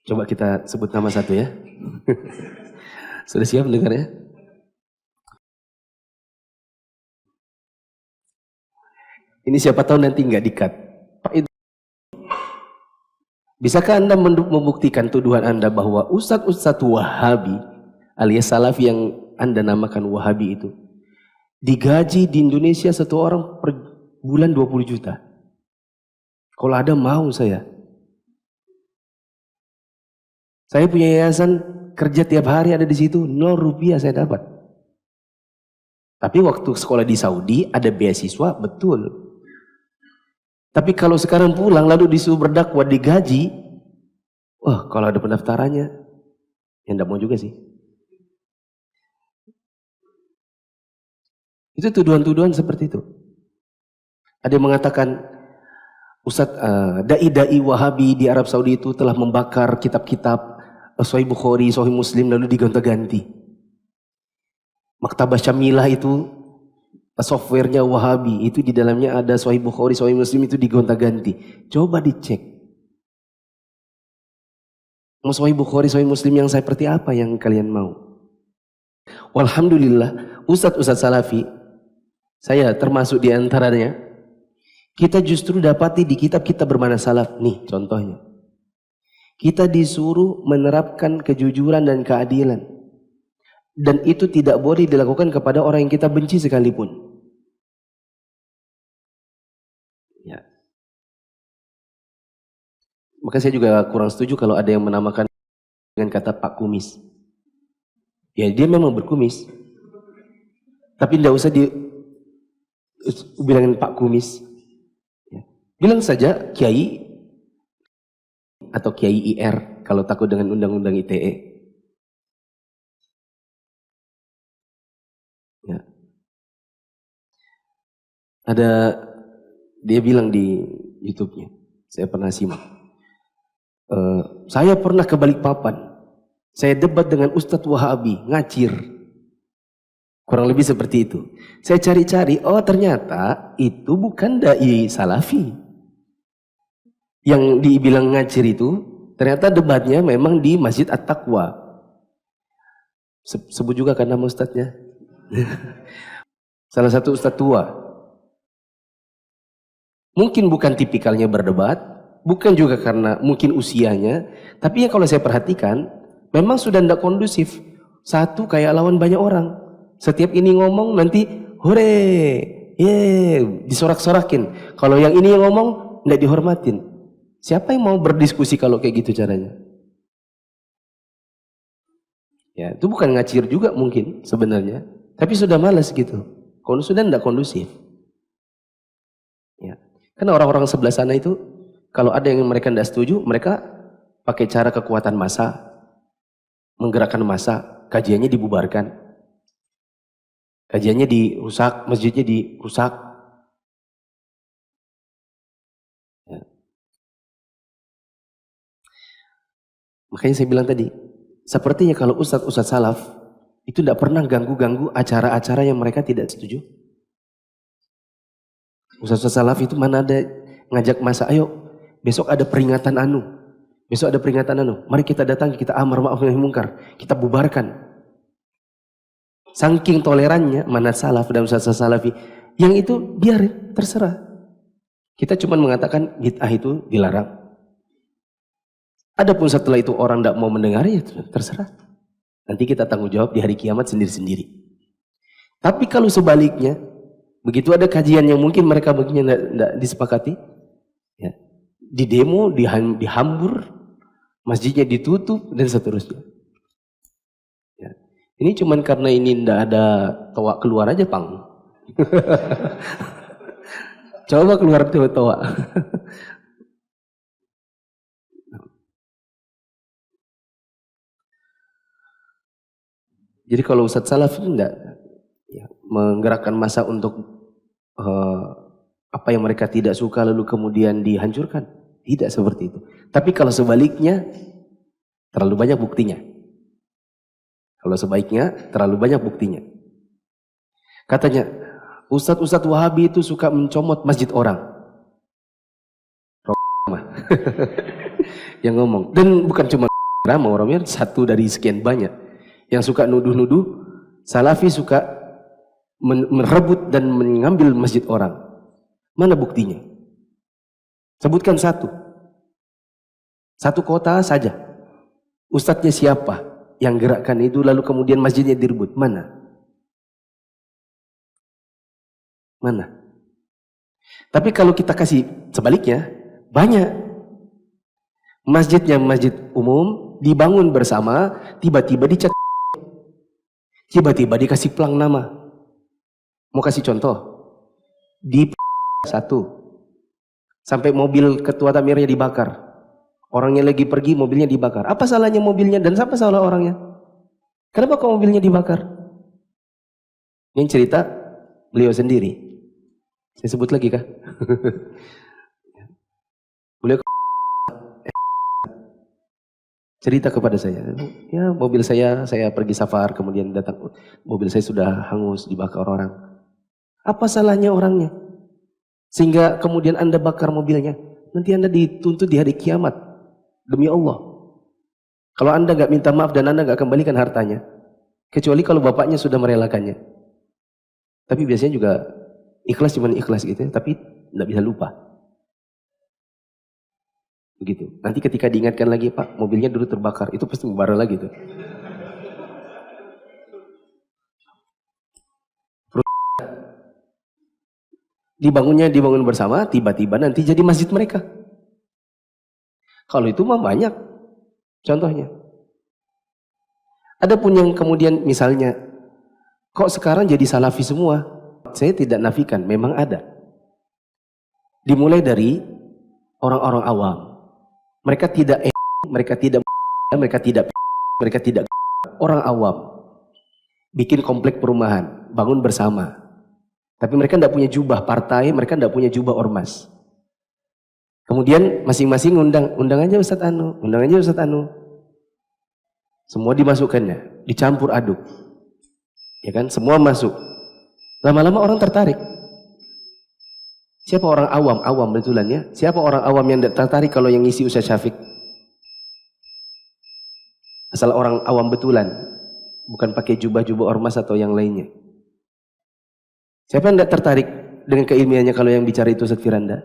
Speaker 1: Coba kita sebut nama satu ya. Sudah siap mendengar ya? Ini siapa tahu nanti nggak di-cut. Bisakah Anda membuktikan tuduhan Anda bahwa ustadz-ustadz Wahabi alias Salafi yang Anda namakan Wahabi itu digaji di Indonesia satu orang per bulan 20 juta? Kalau ada mau saya. Saya punya yayasan kerja tiap hari ada di situ, 0 rupiah saya dapat. Tapi waktu sekolah di Saudi ada beasiswa, betul. Tapi kalau sekarang pulang lalu disuruh berdakwah digaji, wah kalau ada pendaftarannya, ya enggak mau juga sih. Itu tuduhan-tuduhan seperti itu. Ada yang mengatakan, Ustadz, dai-dai Wahabi di Arab Saudi itu telah membakar kitab-kitab Sahih Bukhari, Sahih Muslim lalu digonta-ganti. Maktabah Syamilah itu softwarenya Wahabi, itu di dalamnya ada Sahih Bukhari, Sahih Muslim itu digonta-ganti. Coba dicek. Mau Sahih Bukhari, Sahih Muslim yang seperti apa yang kalian mau? Walhamdulillah, Ustadz Salafi, saya termasuk di antaranya, kita justru dapati di kitab-kitab bermana salaf. Nih contohnya. Kita disuruh menerapkan kejujuran dan keadilan. Dan itu tidak boleh dilakukan kepada orang yang kita benci sekalipun. Ya. Maka saya juga kurang setuju kalau ada yang menamakan dengan kata Pak Kumis. Ya dia memang berkumis. Tapi tidak usah dibilangin Pak Kumis. Ya. Bilang saja Kiai atau Kiai IR kalau takut dengan undang-undang ITE. Ya. Ada dia bilang di YouTube-nya, saya pernah simak. Saya pernah ke Balikpapan, saya debat dengan Ustadz Wahabi, ngacir. Kurang lebih seperti itu. Saya cari-cari, oh ternyata itu bukan dai Salafi. Yang dibilang ngacir itu, ternyata debatnya memang di Masjid At-Taqwa. Sebut juga kan nama ustadznya. Salah satu ustadz tua. Mungkin bukan tipikalnya berdebat, bukan juga karena mungkin usianya, tapi ya kalau saya perhatikan, memang sudah tidak kondusif. Satu kayak lawan banyak orang. Setiap ini ngomong nanti, hore, disorak-sorakin. Kalau yang ini yang ngomong, tidak dihormatin. Siapa yang mau berdiskusi kalau kayak gitu caranya? Ya, itu bukan ngacir juga mungkin sebenarnya, tapi sudah malas gitu. Kalau sudah tidak kondusif. Ya. Karena orang-orang sebelah sana itu, kalau ada yang mereka tidak setuju, mereka pakai cara kekuatan massa, menggerakkan massa, kajiannya dibubarkan, kajiannya dirusak, masjidnya dirusak. Ya. Makanya saya bilang tadi, sepertinya kalau ustadz-ustadz salaf itu tidak pernah ganggu-ganggu acara-acara yang mereka tidak setuju. Ustadz-ustadz salaf itu mana ada ngajak masa, ayo besok ada peringatan anu, besok ada peringatan anu, mari kita datang, kita amar ma'ruf nahi mungkar, kita bubarkan. Saking tolerannya mana salaf dan ustadz salafi, yang itu biar terserah. Kita cuma mengatakan bid'ah itu dilarang. Adapun setelah itu orang tidak mau mendengar, ya terserah. Nanti kita tanggung jawab di hari kiamat sendiri-sendiri. Tapi kalau sebaliknya, begitu ada kajian yang mungkin mereka baginya tidak disepakati, ya, di demo, dihambur, masjidnya ditutup, dan seterusnya. Ya. Ini cuman karena ini tidak ada toa keluar aja, Pang. Coba keluar toa. Jadi kalau Ustadz Salaf itu enggak ya, menggerakkan massa untuk apa yang mereka tidak suka lalu kemudian dihancurkan. Tidak seperti itu. Tapi kalau sebaliknya, terlalu banyak buktinya. Kalau sebaiknya, terlalu banyak buktinya. Katanya, Ustadz Wahabi itu suka mencomot masjid orang. Yang ngomong. Dan bukan cuma ramah orangnya, satu dari sekian banyak. Yang suka nuduh-nuduh, Salafi suka merebut dan mengambil masjid orang. Mana buktinya? Sebutkan satu. Satu kota saja. Ustadznya siapa yang gerakkan itu lalu kemudian masjidnya direbut? Mana? Mana? Tapi kalau kita kasih sebaliknya, banyak. Masjidnya masjid umum, dibangun bersama, tiba-tiba dicat. Tiba-tiba dikasih pelang nama. Mau kasih contoh? Di satu. Sampai mobil ketua tamirnya dibakar. Orangnya lagi pergi, mobilnya dibakar. Apa salahnya mobilnya dan siapa salah orangnya? Kenapa kok mobilnya dibakar? Ini cerita beliau sendiri. Saya sebut lagi kah? Beliau cerita kepada saya, ya mobil saya pergi safar, kemudian datang mobil saya sudah hangus dibakar orang. Apa salahnya orangnya? Sehingga kemudian Anda bakar mobilnya, nanti Anda dituntut di hari kiamat. Demi Allah. Kalau Anda gak minta maaf dan Anda gak kembalikan hartanya, kecuali kalau bapaknya sudah merelakannya. Tapi biasanya juga ikhlas, cuman ikhlas gitu ya, tapi gak bisa lupa. Begitu. Nanti ketika diingatkan lagi, Pak, mobilnya dulu terbakar, itu pasti membara lagi tuh. Dibangun bersama, tiba-tiba nanti jadi masjid mereka. Kalau itu mah banyak contohnya. Ada pun yang kemudian misalnya, kok sekarang jadi salafi semua? Saya tidak nafikan, memang ada. Dimulai dari orang-orang awam. Mereka tidak orang awam. Bikin komplek perumahan, bangun bersama. Tapi mereka tidak punya jubah partai, mereka tidak punya jubah ormas. Kemudian masing-masing undang aja Ustadz Anu, undang aja Ustadz Anu. Semua dimasukkannya, dicampur aduk. Ya kan, semua masuk. Lama-lama orang tertarik. Siapa orang awam? Awam betulan ya. Siapa orang awam yang tertarik kalau yang ngisi Ustadz Syafiq? Asal orang awam betulan, bukan pakai jubah-jubah ormas atau yang lainnya. Siapa yang tidak tertarik dengan keilmiannya kalau yang bicara itu Ustadz Firanda?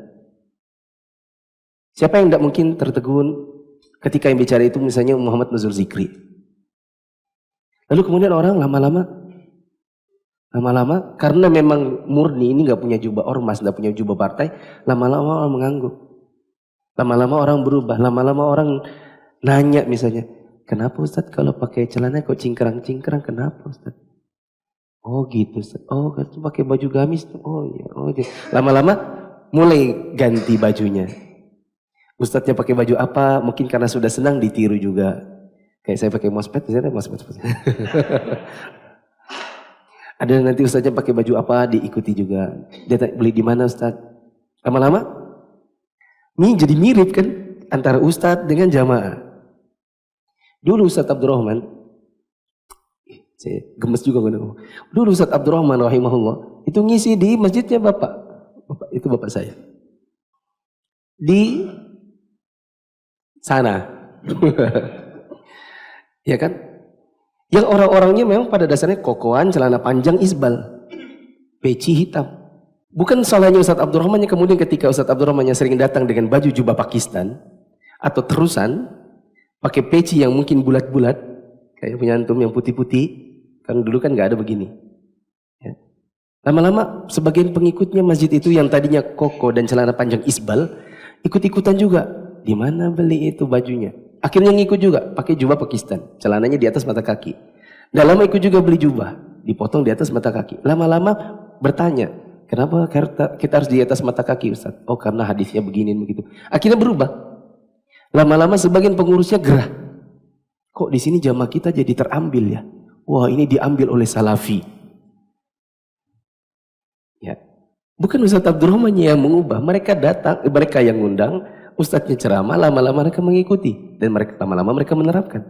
Speaker 1: Siapa yang tidak mungkin tertegun ketika yang bicara itu misalnya Muhammad Nuzul Zikri? Lalu kemudian orang lama-lama karena memang murni ini nggak punya jubah ormas, nggak punya jubah partai, lama-lama orang mengangguk. Lama-lama orang berubah, lama-lama orang nanya misalnya, kenapa Ustadz kalau pakai celana kok cingkrang-cingkrang, kenapa Ustadz? Oh gitu, oh kan pakai baju gamis, oh iya, oh iya. Lama-lama mulai ganti bajunya. Ustadznya pakai baju apa? Mungkin karena sudah senang ditiru juga. Kayak saya pakai mospet, misalnya mospet. Ada nanti ustadznya pakai baju apa, diikuti juga. Dia beli di mana Ustadz? Lama-lama, ini jadi mirip kan antara ustadz dengan jamaah. Dulu Ustadz Abdurrahman, saya gemes juga ngomong. Dulu Ustadz Abdurrahman rahimahullah itu ngisi di masjidnya bapak itu bapak saya di sana. Ya kan? Yang orang-orangnya memang pada dasarnya kokoan, celana panjang, isbal, peci hitam. Bukan salahnya Ustadz Abdurrahman yang kemudian ketika Ustadz Abdurrahman yang sering datang dengan baju jubah Pakistan atau terusan pakai peci yang mungkin bulat-bulat kayak punya antum yang putih-putih. Kan dulu kan nggak ada begini. Ya. Lama-lama sebagian pengikutnya masjid itu yang tadinya koko dan celana panjang isbal ikut-ikutan juga. Di mana beli itu bajunya? Akhirnya ngikut juga, pakai jubah Pakistan, celananya di atas mata kaki. Dah lama ikut juga beli jubah, dipotong di atas mata kaki. Lama-lama bertanya, kenapa kita harus di atas mata kaki Ustaz? Oh karena hadisnya begini begitu. Akhirnya berubah. Lama-lama sebagian pengurusnya gerah. Kok di sini jamaah kita jadi terambil ya? Wah ini diambil oleh salafi. Ya, bukan Ustadz Abdurrahman yang mengubah. Mereka datang, mereka yang ngundang, ustadznya ceramah, lama-lama mereka mengikuti dan lama-lama mereka menerapkan.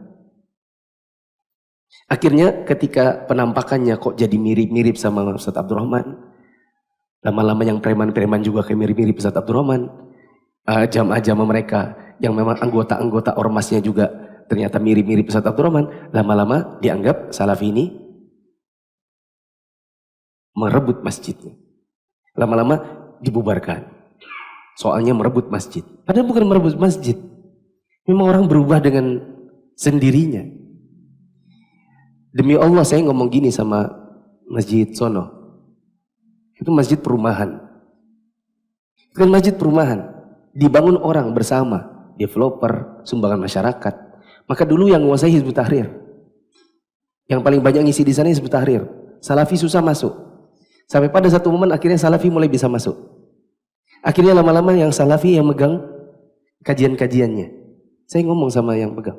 Speaker 1: Akhirnya ketika penampakannya kok jadi mirip-mirip sama Ustadz Abdurrahman, lama-lama yang preman-preman juga kayak mirip-mirip Ustadz Abdurrahman, jamaah-jamaah mereka yang memang anggota-anggota ormasnya juga ternyata mirip-mirip Ustadz Abdurrahman, lama-lama dianggap salafi ini merebut masjidnya. Lama-lama dibubarkan. Soalnya merebut masjid. Padahal bukan merebut masjid. Memang orang berubah dengan sendirinya. Demi Allah saya ngomong gini sama masjid sono. Itu masjid perumahan. Itu kan masjid perumahan. Dibangun orang bersama. Developer, sumbangan masyarakat. Maka dulu yang menguasai Hizbut Tahrir. Yang paling banyak ngisi di sana Hizbut Tahrir. Salafi susah masuk. Sampai pada satu momen akhirnya Salafi mulai bisa masuk. Akhirnya lama-lama yang Salafi yang megang kajian-kajiannya. Saya ngomong sama yang pegang.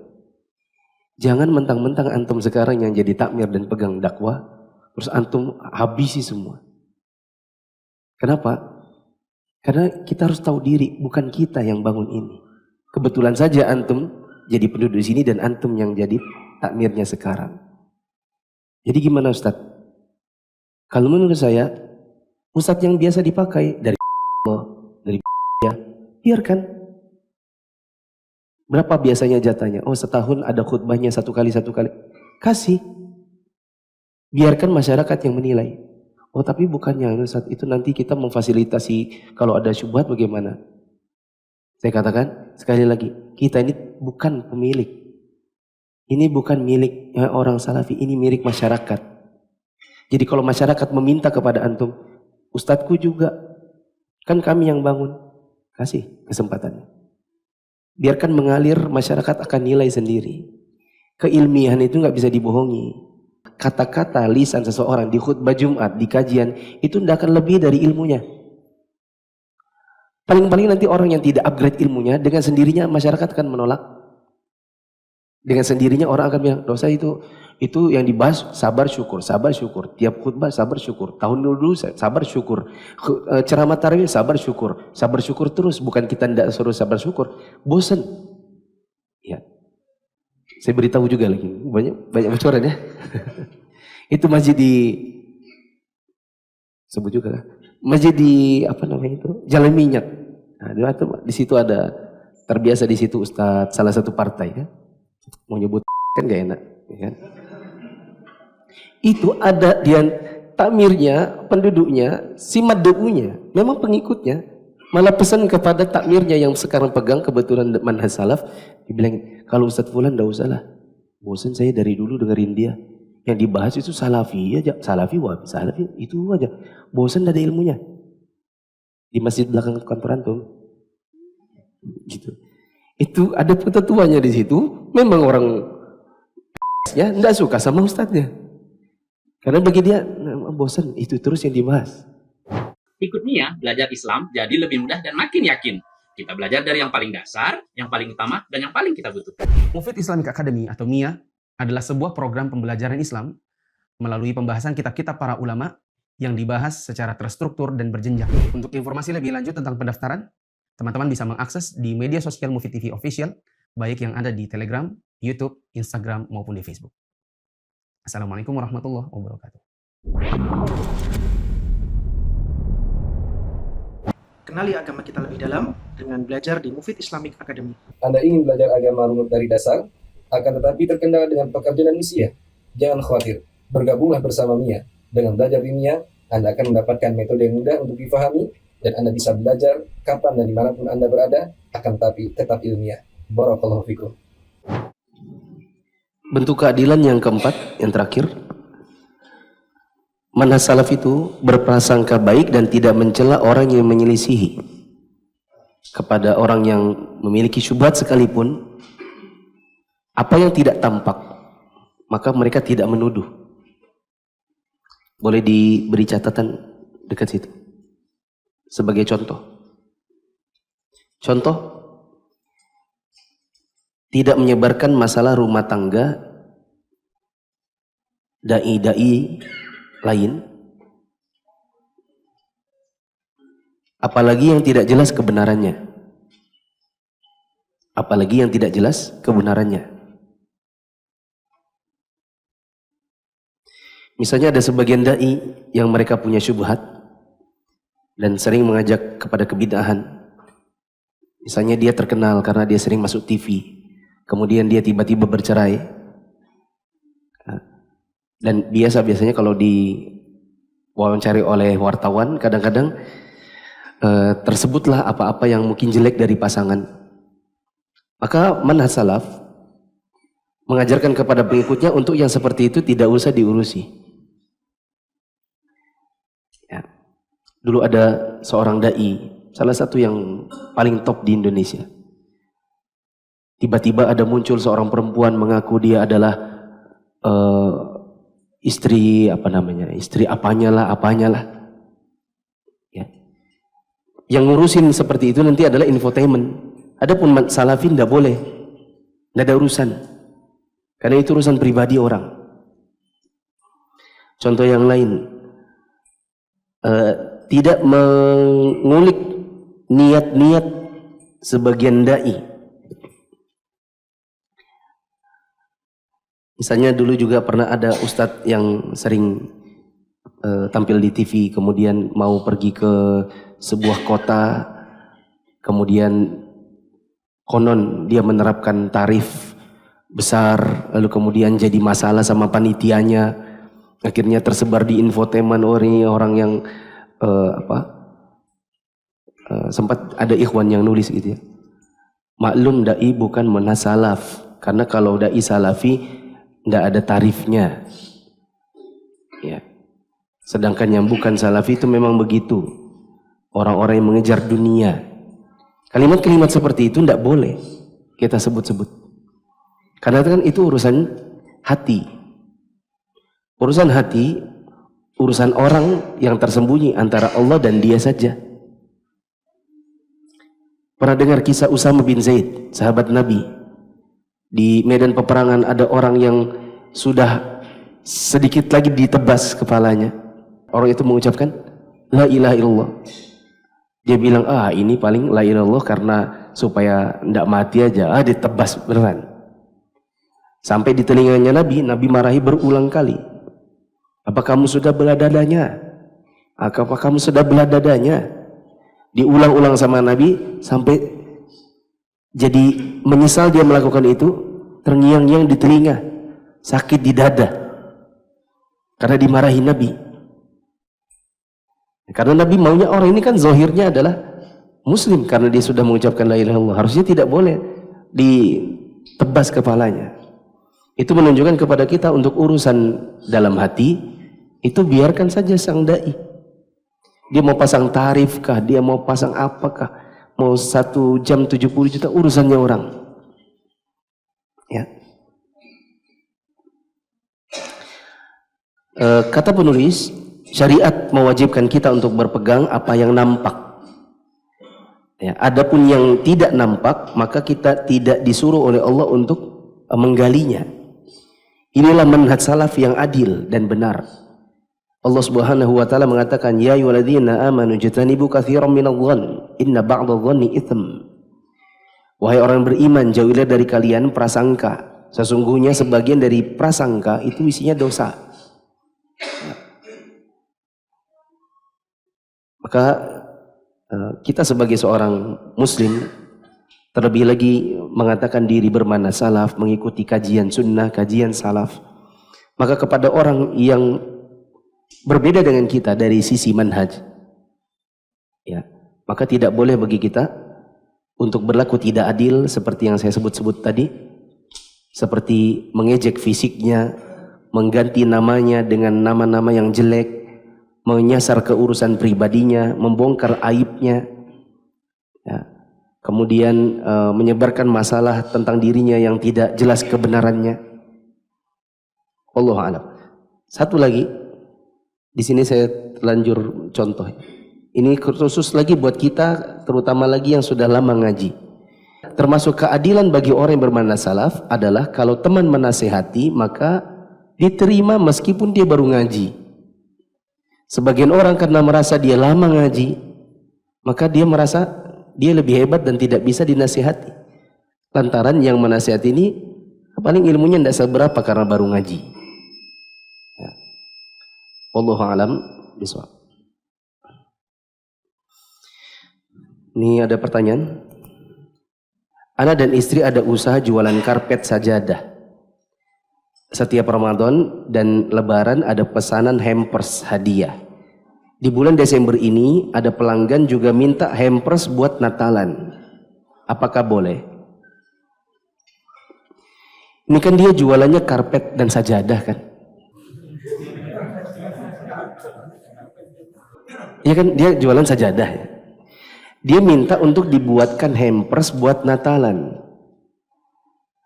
Speaker 1: Jangan mentang-mentang antum sekarang yang jadi takmir dan pegang dakwah, terus antum habisi semua. Kenapa? Karena kita harus tahu diri, bukan kita yang bangun ini. Kebetulan saja antum jadi penduduk di sini dan antum yang jadi takmirnya sekarang. Jadi gimana Ustadz? Kalau menurut saya, Ustadz yang biasa dipakai dari ya, biarkan. Berapa biasanya jatahnya? Oh, setahun ada khutbahnya satu kali. Kasih. Biarkan masyarakat yang menilai. Oh, tapi bukannya Ustaz, itu nanti kita memfasilitasi kalau ada syubhat bagaimana? Saya katakan sekali lagi, kita ini bukan pemilik. Ini bukan milik orang salafi, ini milik masyarakat. Jadi kalau masyarakat meminta kepada antum, Ustadzku juga, kan kami yang bangun, kasih kesempatannya. Biarkan mengalir, masyarakat akan nilai sendiri. Keilmiahan itu nggak bisa dibohongi. Kata-kata lisan seseorang di khutbah Jumat, di kajian, itu tidak akan lebih dari ilmunya. Paling-paling nanti orang yang tidak upgrade ilmunya, dengan sendirinya masyarakat akan menolak. Dengan sendirinya orang akan bilang, dosa itu yang dibahas sabar syukur. Tiap khutbah sabar syukur. Tahun dulu sabar syukur. Ceramah tarawih sabar syukur terus. Bukan kita tidak suruh sabar syukur. Bosan. Ya. Saya beritahu juga lagi. Banyak bocoran ya. Itu masjid sebut juga. Masjid apa namanya itu? Jalan Minyak. Nah, di situ ada terbiasa di situ Ustadz salah satu partai ya. Mau nyebut kan gak enak, ya kan? Itu ada dia takmirnya, penduduknya, si mad'unya, memang pengikutnya, malah pesan kepada takmirnya yang sekarang pegang kebetulan manhaj salaf, dibilang kalau Ustadz Fulan enggak usah lah, bosan saya dari dulu dengerin dia, yang dibahas itu salafi aja, salafi itu aja, bosan ada ilmunya. Di masjid belakang kantor antum, gitu. Itu ada ketentuannya di situ. Memang orang ya enggak suka sama ustadznya. Karena bagi dia bosan itu terus yang dibahas.
Speaker 3: Ikut Mia belajar Islam jadi lebih mudah dan makin yakin. Kita belajar dari yang paling dasar, yang paling utama, dan yang paling kita butuhkan.
Speaker 4: Mufid Islamic Academy atau MIA adalah sebuah program pembelajaran Islam melalui pembahasan kitab-kitab para ulama yang dibahas secara terstruktur dan berjenjang. Untuk informasi lebih lanjut tentang pendaftaran, teman-teman bisa mengakses di media sosial Mufid TV Official, baik yang ada di Telegram, YouTube, Instagram, maupun di Facebook. Assalamualaikum warahmatullahi wabarakatuh.
Speaker 5: Kenali agama kita lebih dalam dengan belajar di Mufid Islamic Academy.
Speaker 6: Anda ingin belajar agama runut dari dasar, akan tetapi terkendala dengan pekerjaan misia? Jangan khawatir, bergabunglah bersama MIA. Dengan belajar di MIA, Anda akan mendapatkan metode yang mudah untuk difahami, dan Anda bisa belajar kapan dan dimanapun Anda berada, akan tapi tetap ilmiah. Barakallahu fikum.
Speaker 1: Bentuk keadilan yang keempat, yang terakhir, manhaj salaf itu berprasangka baik dan tidak mencela orang yang menyelisihi. Kepada orang yang memiliki syubhat sekalipun, apa yang tidak tampak, maka mereka tidak menuduh. Boleh diberi catatan dekat situ. Sebagai contoh, tidak menyebarkan masalah rumah tangga dai-dai lain, apalagi yang tidak jelas kebenarannya. Misalnya ada sebagian dai yang mereka punya syubhat dan sering mengajak kepada kebid'ahan. Misalnya dia terkenal karena dia sering masuk TV, kemudian dia tiba-tiba bercerai. Dan biasanya kalau diwawancari oleh wartawan, kadang-kadang tersebutlah apa-apa yang mungkin jelek dari pasangan. Maka manhaj salaf mengajarkan kepada pengikutnya untuk yang seperti itu tidak usah diurusi. Ya. Dulu ada seorang dai, salah satu yang paling top di Indonesia. Tiba-tiba ada muncul seorang perempuan mengaku dia adalah istri apanya lah. Ya. Yang ngurusin seperti itu nanti adalah infotainment. Adapun salafin tidak boleh, tidak ada urusan, karena itu urusan pribadi orang. Contoh yang lain, tidak mengulik niat-niat sebagian dai. Misalnya dulu juga pernah ada ustadz yang sering tampil di TV, kemudian mau pergi ke sebuah kota, kemudian konon dia menerapkan tarif besar, lalu kemudian jadi masalah sama panitianya, akhirnya tersebar di infotainment orang yang sempat ada ikhwan yang nulis gitu ya, maklum dai bukan manhaj salaf, karena kalau dai salafi ndak ada tarifnya ya. Sedangkan yang bukan salafi itu memang begitu, orang-orang yang mengejar dunia. Kalimat-kalimat seperti itu ndak boleh kita sebut-sebut, karena kan itu urusan hati. Urusan hati, urusan orang yang tersembunyi antara Allah dan dia saja. Pernah dengar kisah Usama bin Zaid, sahabat Nabi? Di medan peperangan ada orang yang sudah sedikit lagi ditebas kepalanya. Orang itu mengucapkan la ilaha illallah. Dia bilang, ini paling la ilaha illallah karena supaya tidak mati aja. Ditebas beneran. Sampai di telinganya Nabi marahi berulang kali. Apa kamu sudah belah dadanya? Apa kamu sudah belah dadanya? Diulang-ulang sama Nabi sampai jadi menyesal dia melakukan itu, terngiang-ngiang di telinga, sakit di dada, karena dimarahi Nabi. Karena Nabi maunya orang ini kan zahirnya adalah Muslim, karena dia sudah mengucapkan la ilaha illallah, harusnya tidak boleh ditebas kepalanya. Itu menunjukkan kepada kita untuk urusan dalam hati itu biarkan saja sang dai. Dia mau pasang tarif kah, dia mau pasang apakah, mau 1 jam 70 juta, urusannya orang ya. Kata penulis, syariat mewajibkan kita untuk berpegang apa yang nampak ya. Adapun yang tidak nampak, maka kita tidak disuruh oleh Allah untuk menggalinya. Inilah manhaj salaf yang adil dan benar. Allah Subhanahu wa taala mengatakan, ya ayyuhalladzina amanu jtanibu katsiran minadh-dhann inna ba'dadh-dhanni itsm. Wahai orang beriman, jauhilah dari kalian prasangka, sesungguhnya sebagian dari prasangka itu isinya dosa. Maka kita sebagai seorang muslim, terlebih lagi mengatakan diri bermanhaj salaf, mengikuti kajian sunnah, kajian salaf, maka kepada orang yang berbeda dengan kita dari sisi manhaj ya, maka tidak boleh bagi kita untuk berlaku tidak adil seperti yang saya sebut-sebut tadi, seperti mengejek fisiknya, mengganti namanya dengan nama-nama yang jelek, menyasar ke urusan pribadinya, membongkar aibnya ya, kemudian menyebarkan masalah tentang dirinya yang tidak jelas kebenarannya. Wallahu a'lam. Satu lagi, di sini saya lanjur contoh. Ini khusus lagi buat kita, terutama lagi yang sudah lama ngaji. Termasuk keadilan bagi orang yang bermanhaj salaf adalah kalau teman menasehati, maka diterima meskipun dia baru ngaji. Sebagian orang karena merasa dia lama ngaji, maka dia merasa dia lebih hebat dan tidak bisa dinasihati. Lantaran yang menasihati ini paling ilmunya tidak seberapa karena baru ngaji. Ya. Wallahu a'lam bishawab. Ini ada pertanyaan. Ana dan istri ada usaha jualan karpet sajadah. Setiap Ramadan dan Lebaran ada pesanan hampers hadiah. Di bulan Desember ini ada pelanggan juga minta hampers buat Natalan. Apakah boleh? Ini kan dia jualannya karpet dan sajadah kan? Ya kan, dia jualan sajadah ya. Dia minta untuk dibuatkan hampers buat Natalan.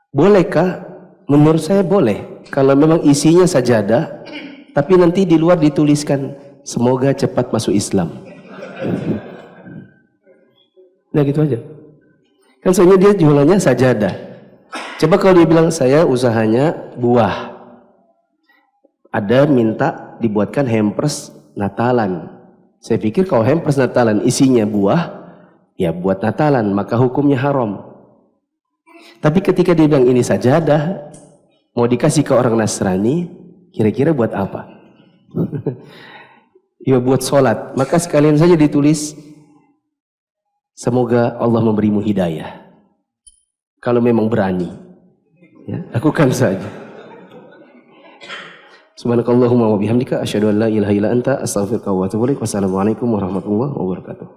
Speaker 1: Bolehkah? Menurut saya boleh. Kalau memang isinya sajadah, tapi nanti di luar dituliskan semoga cepat masuk Islam. Nah gitu aja. Kan soalnya dia jualannya sajadah. Coba kalau dia bilang saya usahanya buah. Ada minta dibuatkan hampers Natalan. Saya pikir kalau hampers Natalan isinya buah, ya buat Natalan, maka hukumnya haram. Tapi ketika dia bilang ini sajadah, mau dikasih ke orang Nasrani, kira-kira buat apa? Ya buat sholat. Maka sekalian saja ditulis, semoga Allah memberimu hidayah. Kalau memang berani, ya, lakukan saja. Subhanakallahumma wa bihamdika asyhadu an la ilaha illa anta astaghfiruka wa atubu ilaik. Wassalamualaikum warahmatullahi wabarakatuh.